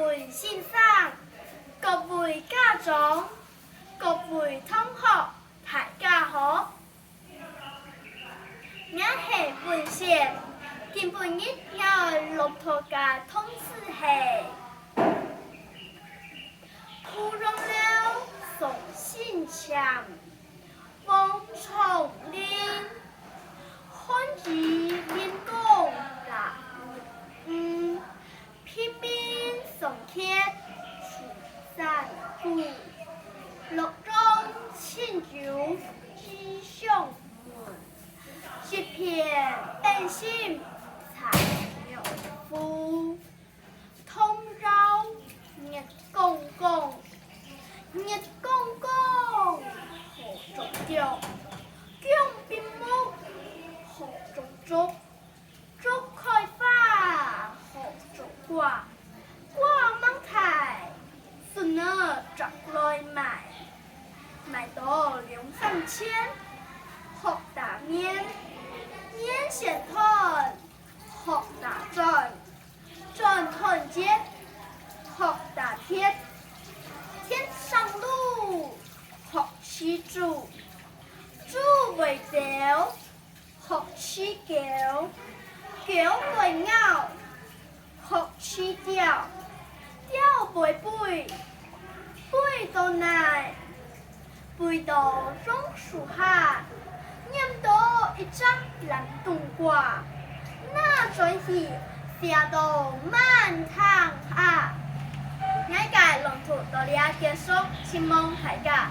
位先生、各位家长、各位同学，大家好。我是文贤，今晡日我录脱嘅通知係芙蓉樓送新墙，王重林看住面公啦，拼命送客出山谷，陸中千酒之相門。一片丹心才有福，通繞熱公公，熱公公何種調，姜邊木何種竹，竹開花何種瓜，瓜芒台，孫兒摘來賣，賣到2、3千，學大面。面線團，學大轉，轉團結，學大鐵，天上路，學起豬，豬為鳥，學起狗，狗為鳥，學起雕，雕為背，背到奶，背到榕樹下。念到一張藍冬瓜，那轉去寫到滿堂下。我嘅朗讀到呢結束，希望大家